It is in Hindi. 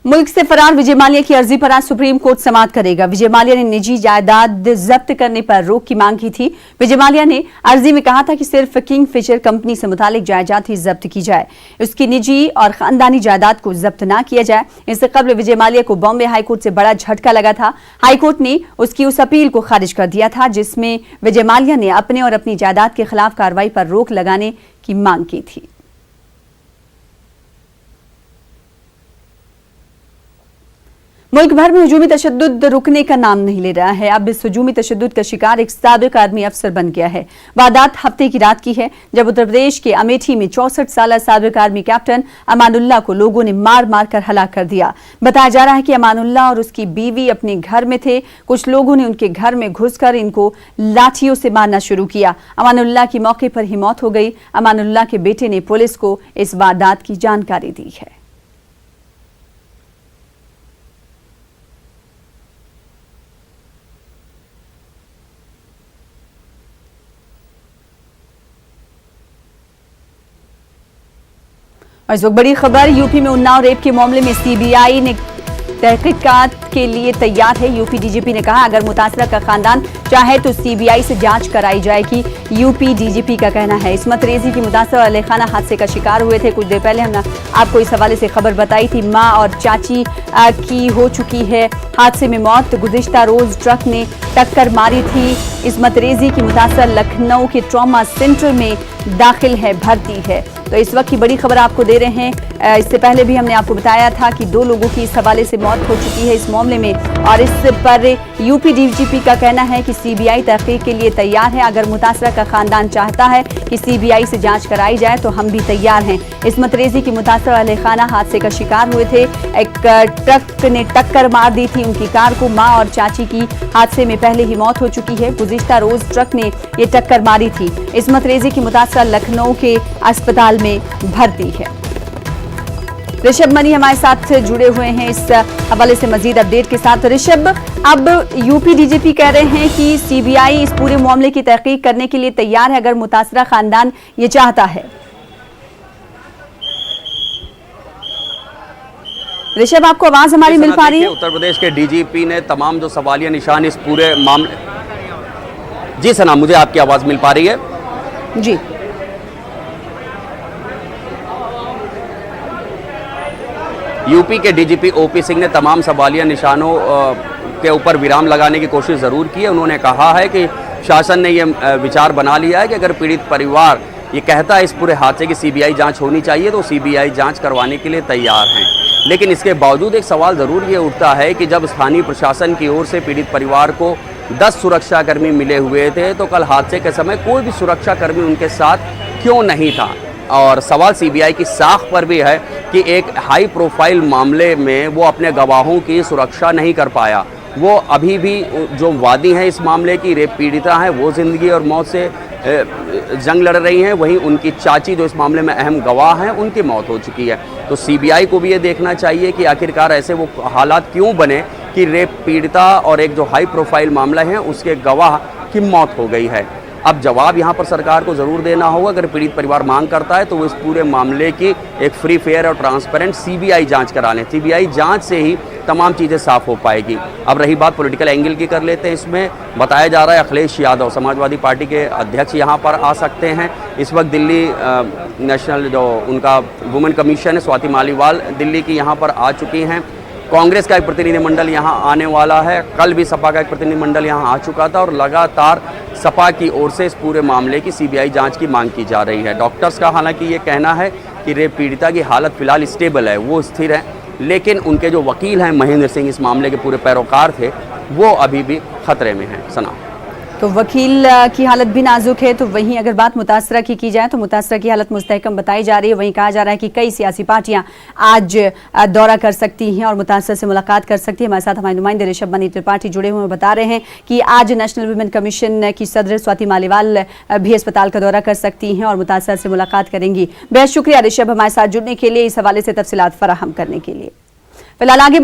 मुल्क से फरार विजय माल्या की अर्जी पर आज सुप्रीम कोर्ट समाअत करेगा। विजय माल्या ने निजी जायदाद जब्त करने पर रोक की मांग की थी। विजय माल्या ने अर्जी में कहा था कि सिर्फ किंग फिशर कंपनी से मुतालिक जायदाद ही जब्त की जाए, उसकी निजी और खानदानी जायदाद को जब्त न किया जाए। इससे कबल विजय माल्या को बॉम्बे हाईकोर्ट से बड़ा झटका लगा था। हाईकोर्ट ने उसकी उस अपील को खारिज कर दिया था जिसमें विजय माल्या ने अपने और अपनी जायदाद के खिलाफ कार्रवाई पर रोक लगाने की मांग की थी। मुल्क भर में हुजूमी तशद्दुद रुकने का नाम नहीं ले रहा है। अब इस हुजूमी तशद्दुद का शिकार एक साबिक आर्मी अफसर बन गया है। वारदात हफ्ते की रात की है जब उत्तर प्रदेश के अमेठी में 64 साल साबिक आर्मी कैप्टन अमानुल्लाह को लोगों ने मार मार कर हलाक कर दिया। बताया जा रहा है कि अमानुल्लाह और उसकी बीवी अपने घर में थे। कुछ लोगों ने उनके घर में घुसकर इनको लाठियों से मारना शुरू किया। अमानुल्लाह की मौके पर ही मौत हो गई। अमानुल्लाह के बेटे ने पुलिस को इस वारदात की जानकारी दी है। और इस वक्त बड़ी खबर, यूपी में उन्नाव रेप के मामले में सीबीआई ने तहकीकात के लिए तैयार है। यूपी डीजीपी ने कहा अगर मुतासरा का खानदान चाहे तो सीबीआई से जांच कराई जाएगी। यूपी डीजीपी का कहना है। इस्मत रेजी की मुतासरा अहलखाना हादसे का शिकार हुए थे। कुछ देर पहले हमने आपको इस हवाले से खबर बताई थी। मां और चाची की हो चुकी है हादसे में मौत। गुज़िश्ता रोज ट्रक ने टक्कर मारी थी। इस्मत रेजी की मुतासरा लखनऊ के ट्रॉमा सेंटर में दाखिल है, भर्ती है। तो इस वक्त की बड़ी खबर आपको दे रहे हैं। इससे पहले भी हमने आपको बताया था कि 2 लोगों की इस हवाले से मौत हो चुकी है इस मामले में। और इस पर यूपी डीजीपी का कहना है कि सीबीआई तहकीक के लिए तैयार है। अगर मुतासरा का खानदान चाहता है कि सीबीआई से जांच कराई जाए तो हम भी तैयार हैं। इस्मत रेजी की मुतासरा अहलखाना हादसे का शिकार हुए थे। एक ट्रक ने टक्कर मार दी थी उनकी कार को। मां और चाची की हादसे में पहले ही मौत हो चुकी है। गुज़िश्ता रोज ट्रक ने ये टक्कर मारी थी। इस्मत रेजी की मुतासरा लखनऊ के अस्पताल में भर्ती है। ऋषभ मनी हमारे साथ जुड़े हुए हैं इस हवाले से मजीद अपडेट के साथ। ऋषभ, अब यूपी डीजीपी कह रहे हैं कि सीबीआई इस पूरे मामले की तहकीक करने के लिए तैयार है अगर मुतासरा खानदान ये चाहता है। ऋषभ, आपको आवाज हमारी मिल पा रही है? उत्तर प्रदेश के डीजीपी ने तमाम जो सवालिया निशान इस पूरे मामले। जी सना, मुझे आपकी आवाज मिल पा रही है? जी। यूपी के डीजीपी ओपी सिंह ने तमाम सवालिया निशानों के ऊपर विराम लगाने की कोशिश ज़रूर की है। उन्होंने कहा है कि शासन ने ये विचार बना लिया है कि अगर पीड़ित परिवार ये कहता है इस पूरे हादसे की सीबीआई जांच होनी चाहिए तो सीबीआई जांच करवाने के लिए तैयार हैं। लेकिन इसके बावजूद एक सवाल ज़रूर ये उठता है कि जब स्थानीय प्रशासन की ओर से पीड़ित परिवार को 10 सुरक्षाकर्मी मिले हुए थे तो कल हादसे के समय कोई भी सुरक्षाकर्मी उनके साथ क्यों नहीं था। और सवाल सीबीआई की साख पर भी है कि एक हाई प्रोफाइल मामले में वो अपने गवाहों की सुरक्षा नहीं कर पाया। वो अभी भी जो वादी हैं इस मामले की, रेप पीड़िता हैं, वो ज़िंदगी और मौत से जंग लड़ रही हैं। वहीं उनकी चाची जो इस मामले में अहम गवाह हैं उनकी मौत हो चुकी है। तो सीबीआई को भी ये देखना चाहिए कि आखिरकार ऐसे वो हालात क्यों बने कि रेप पीड़िता और एक जो हाई प्रोफाइल मामला है उसके गवाह की मौत हो गई है। अब जवाब यहाँ पर सरकार को ज़रूर देना होगा। अगर पीड़ित परिवार मांग करता है तो वो इस पूरे मामले की एक फ्री फेयर और ट्रांसपेरेंट सीबीआई जांच करा लें। सीबीआई जांच से ही तमाम चीज़ें साफ हो पाएगी। अब रही बात पॉलिटिकल एंगल की, कर लेते हैं। इसमें बताया जा रहा है अखिलेश यादव समाजवादी पार्टी के अध्यक्ष यहाँ पर आ सकते हैं। इस वक्त दिल्ली नेशनल जो उनका वुमेन कमीशन है स्वाति मालीवाल दिल्ली की यहाँ पर आ चुकी हैं। कांग्रेस का एक प्रतिनिधिमंडल यहाँ आने वाला है। कल भी सपा का एक प्रतिनिधिमंडल यहाँ आ चुका था और लगातार सपा की ओर से इस पूरे मामले की सीबीआई जांच की मांग की जा रही है। डॉक्टर्स का हालांकि ये कहना है कि रेप पीड़िता की हालत फिलहाल स्टेबल है, वो स्थिर है। लेकिन उनके जो वकील हैं महेंद्र सिंह, इस मामले के पूरे पैरोकार थे, वो अभी भी खतरे में हैं। सना, तो वकील की हालत भी नाजुक है। तो वहीं अगर बात मुतासरा की जाए तो मुतासरा की हालत मुस्तहकम बताई जा रही है। वहीं कहा जा रहा है कि कई सियासी पार्टियां आज दौरा कर सकती हैं और मुतासरा से मुलाकात कर सकती हैं। हमारे साथ हमारे नुमाइंदे ऋषभ मनी त्रिपाठी जुड़े हुए बता रहे हैं कि आज नेशनल वुमेन कमीशन की सदर स्वाति मालीवाल भी अस्पताल का दौरा कर सकती हैं और मुतासरा से मुलाकात करेंगी। बेहद शुक्रिया ऋषभ हमारे साथ जुड़ने के लिए, इस हवाले से तफसीलात फराहम करने के लिए। फिलहाल आगे